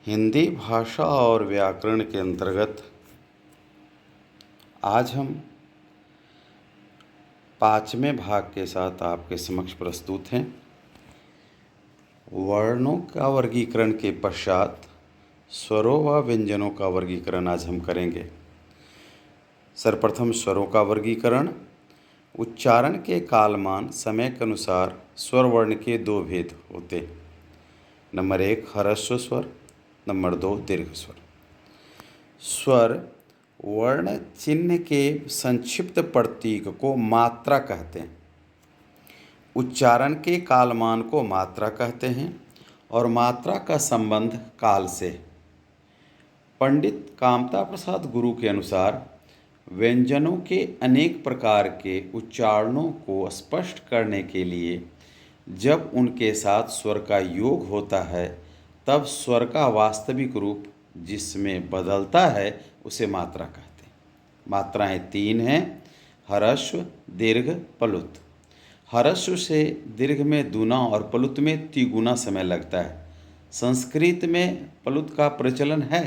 हिंदी भाषा और व्याकरण के अंतर्गत आज हम पाँचवें भाग के साथ आपके समक्ष प्रस्तुत हैं। वर्णों का वर्गीकरण के पश्चात स्वरों व व्यंजनों का वर्गीकरण आज हम करेंगे। सर्वप्रथम स्वरों का वर्गीकरण। उच्चारण के कालमान समय के अनुसार स्वर वर्ण के दो भेद होते हैं। नंबर 1 ह्रस्व स्वर, नंबर 2 दीर्घ स्वर। स्वर वर्ण चिन्ह के संक्षिप्त प्रतीक को मात्रा कहते हैं। उच्चारण के कालमान को मात्रा कहते हैं और मात्रा का संबंध काल से है। पंडित कामता प्रसाद गुरु के अनुसार व्यंजनों के अनेक प्रकार के उच्चारणों को स्पष्ट करने के लिए जब उनके साथ स्वर का योग होता है तब स्वर का वास्तविक रूप जिसमें बदलता है उसे मात्रा कहते हैं। मात्राएं 3 हैं: ह्रस्व, दीर्घ, प्लुत। ह्रस्व से दीर्घ में दूना और प्लुत में तिगुना समय लगता है। संस्कृत में प्लुत का प्रचलन है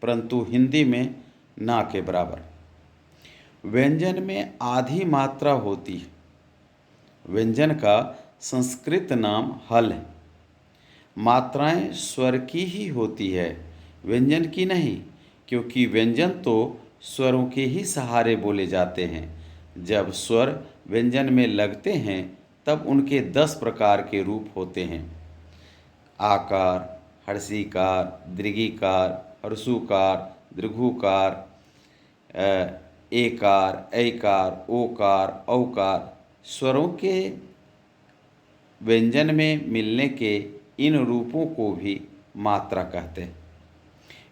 परंतु हिंदी में ना के बराबर। व्यंजन में आधी मात्रा होती है। व्यंजन का संस्कृत नाम हल है। मात्राएं स्वर की ही होती है, व्यंजन की नहीं, क्योंकि व्यंजन तो स्वरों के ही सहारे बोले जाते हैं। जब स्वर व्यंजन में लगते हैं तब उनके 10 प्रकार के रूप होते हैं: आकार, हर्षीकार, दीर्घीकार, ह्रस्वकार, दीर्घुकार, एकार, ऐकार, ओकार, औकार। स्वरों के व्यंजन में मिलने के इन रूपों को भी मात्रा कहते हैं,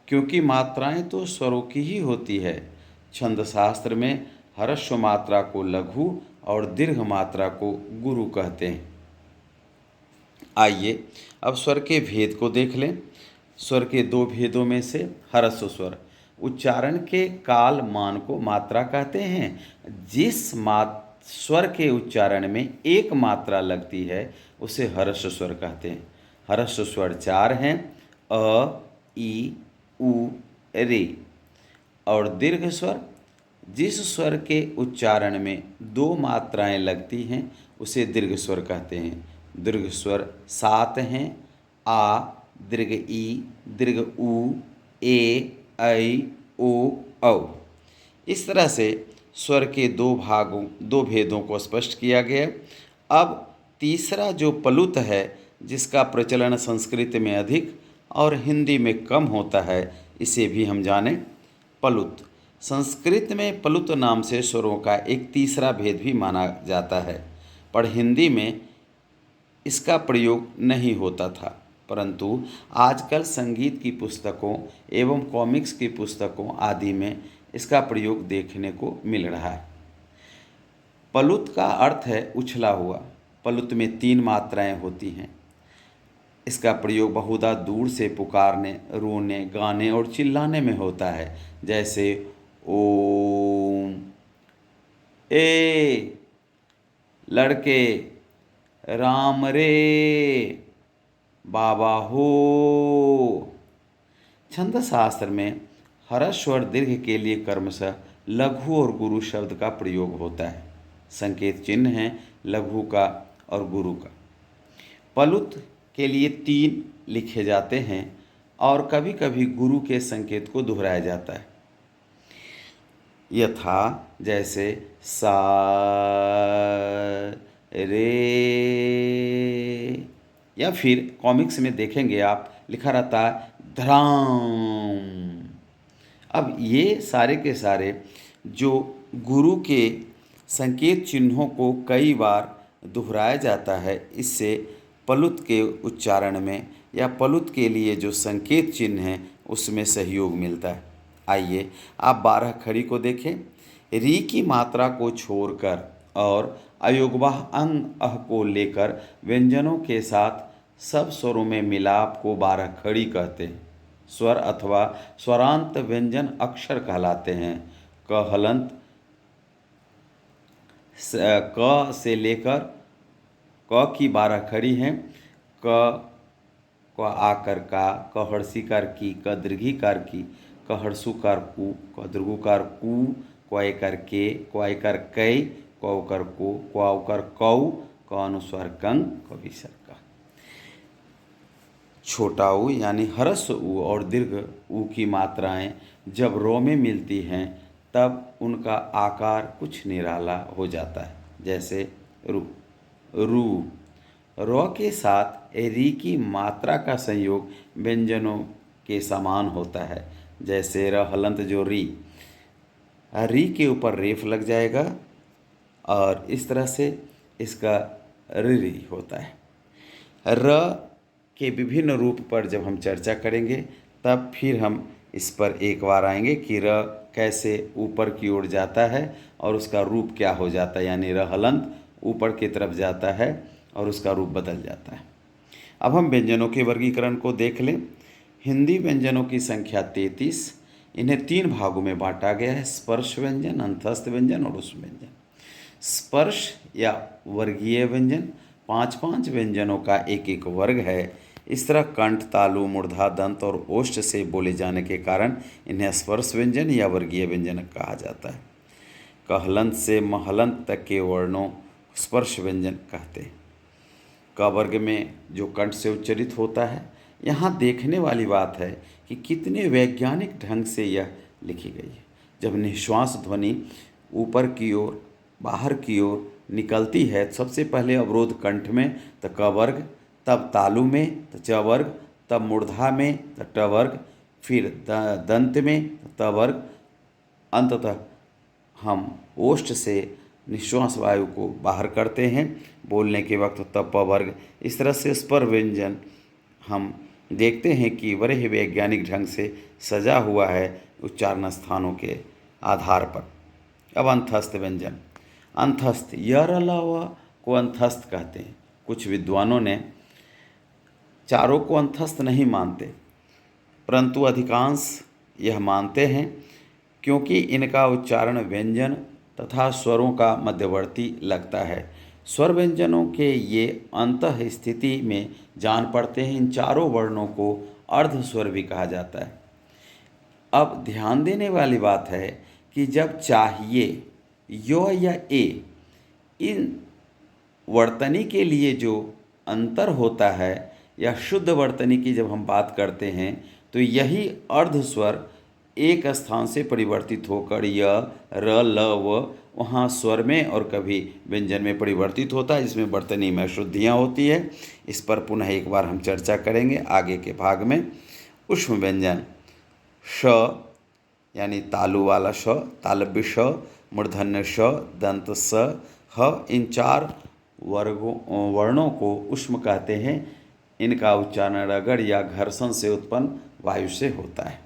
क्योंकि मात्राएं तो स्वरों की ही होती है। छंद शास्त्र में ह्रस्व मात्रा को लघु और दीर्घ मात्रा को गुरु कहते हैं। आइए अब स्वर के भेद को देख लें। स्वर के दो भेदों में से ह्रस्व स्वर उच्चारण के काल मान को मात्रा कहते हैं। जिस स्वर के उच्चारण में एक मात्रा लगती है उसे ह्रस्व स्वर कहते हैं। ह्रस्व स्वर 4 हैं: अ, ई, उ, रे। और दीर्घ स्वर जिस स्वर के उच्चारण में 2 मात्राएं लगती हैं उसे दीर्घ स्वर कहते हैं। दीर्घ स्वर 7 हैं: आ, दीर्घ ई, दीर्घ उ, ए, ऐ, ओ, औ। इस तरह से स्वर के दो भेदों को स्पष्ट किया गया। अब तीसरा जो प्लुत है, जिसका प्रचलन संस्कृत में अधिक और हिंदी में कम होता है, इसे भी हम जानें। प्लुत संस्कृत में प्लुत नाम से स्वरों का एक तीसरा भेद भी माना जाता है, पर हिंदी में इसका प्रयोग नहीं होता था। परंतु आजकल संगीत की पुस्तकों एवं कॉमिक्स की पुस्तकों आदि में इसका प्रयोग देखने को मिल रहा है। प्लुत का अर्थ है उछला हुआ। प्लुत में 3 मात्राएं होती हैं। इसका प्रयोग बहुधा दूर से पुकारने, रोने, गाने और चिल्लाने में होता है, जैसे ओम, ए, लड़के, राम रे, बाबा हो। छंद शास्त्र में ह्रस्व और दीर्घ के लिए क्रमशः लघु और गुरु शब्द का प्रयोग होता है। संकेत चिन्ह हैं लघु का और गुरु का। प्लुत के लिए 3 लिखे जाते हैं और कभी कभी गुरु के संकेत को दोहराया जाता है, यथा जैसे सा, रे, या फिर कॉमिक्स में देखेंगे आप लिखा रहता है धराम। अब ये सारे के सारे जो गुरु के संकेत चिन्हों को कई बार दोहराया जाता है, इससे प्लुत के उच्चारण में या प्लुत के लिए जो संकेत चिन्ह हैं उसमें सहयोग मिलता है। आइए आप 12 खड़ी को देखें। री की मात्रा को छोड़कर और अयोगवाह अंग अह को लेकर व्यंजनों के साथ सब स्वरों में मिलाप को 12 खड़ी कहते हैं। स्वर अथवा स्वरांत व्यंजन अक्षर कहलाते हैं। क हलंत क से लेकर क की 12 खड़ी हैं। क, क आकर का, क हर्षीकार की, क दीर्घीकार की, क हर्षुकार कु, क दीर्घुकार कु, क एकार के, क एकार कै, क उकार को, क उकार कौ, क अनुस्वार कंग, क विसर्ग क। छोटा ऊ यानी ह्रस्व ऊ और दीर्घ ऊ की मात्राएं जब रो में मिलती हैं तब उनका आकार कुछ निराला हो जाता है, जैसे रू। रू। रो के साथ री की मात्रा का संयोग व्यंजनों के समान होता है, जैसे र हलंत जो री के ऊपर रेफ लग जाएगा और इस तरह से इसका री होता है। र के विभिन्न रूप पर जब हम चर्चा करेंगे तब फिर हम इस पर एक बार आएंगे कि र कैसे ऊपर की ओर जाता है और उसका रूप क्या हो जाता है, यानी र हलंत ऊपर की तरफ जाता है और उसका रूप बदल जाता है। अब हम व्यंजनों के वर्गीकरण को देख लें। हिंदी व्यंजनों की संख्या 33। इन्हें 3 भागों में बांटा गया है, स्पर्श व्यंजन, अंतस्थ व्यंजन और उष्म व्यंजन। स्पर्श या वर्गीय व्यंजन 5-5 व्यंजनों का एक वर्ग है। इस तरह कंठ, तालु, मूर्धा, दंत और ओष्ठ से बोले जाने के कारण इन्हें स्पर्श व्यंजन या वर्गीय व्यंजन कहा जाता है। कहलंत से महलंत तक के वर्णों स्पर्श व्यंजन कहते हैं। क वर्ग में जो कंठ से उच्चरित होता है, यहाँ देखने वाली बात है कि कितने वैज्ञानिक ढंग से यह लिखी गई है। जब निश्वास ध्वनि ऊपर की ओर, बाहर की ओर निकलती है, सबसे पहले अवरोध कंठ में तो क वर्ग, तब तालु में तो च वर्ग, तब मूर्धा में तो ट वर्ग, फिर दंत में तो त वर्ग, अंततः हम ओष्ठ से निश्वास वायु को बाहर करते हैं बोलने के वक्त तब प वर्ग। इस तरह से स्वर व्यंजन हम देखते हैं कि बड़े वैज्ञानिक ढंग से सजा हुआ है उच्चारण स्थानों के आधार पर। अब अंतस्थ व्यंजन। अंतस्थ य र ल व को अंतस्थ कहते हैं। कुछ विद्वानों ने चारों को अंतस्थ नहीं मानते, परंतु अधिकांश यह मानते हैं क्योंकि इनका उच्चारण व्यंजन तथा स्वरों का मध्यवर्ती लगता है। स्वर व्यंजनों के ये अंतः स्थिति में जान पड़ते हैं। इन चारों वर्णों को अर्ध स्वर भी कहा जाता है। अब ध्यान देने वाली बात है कि जब चाहिए यो या ए, इन वर्तनी के लिए जो अंतर होता है या शुद्ध वर्तनी की जब हम बात करते हैं तो यही अर्ध स्वर एक स्थान से परिवर्तित होकर य, र, ल, व वहाँ स्वर में और कभी व्यंजन में परिवर्तित होता है, जिसमें वर्तनी में शुद्धियाँ होती है। इस पर पुनः एक बार हम चर्चा करेंगे आगे के भाग में। उष्म व्यंजन श यानी तालु वाला श, तालव्य श, मूर्धन्य श, दंत स, ह, इन 4 वर्णों को उष्म कहते हैं। इनका उच्चारण रगड़ या घर्षण से उत्पन्न वायु से होता है।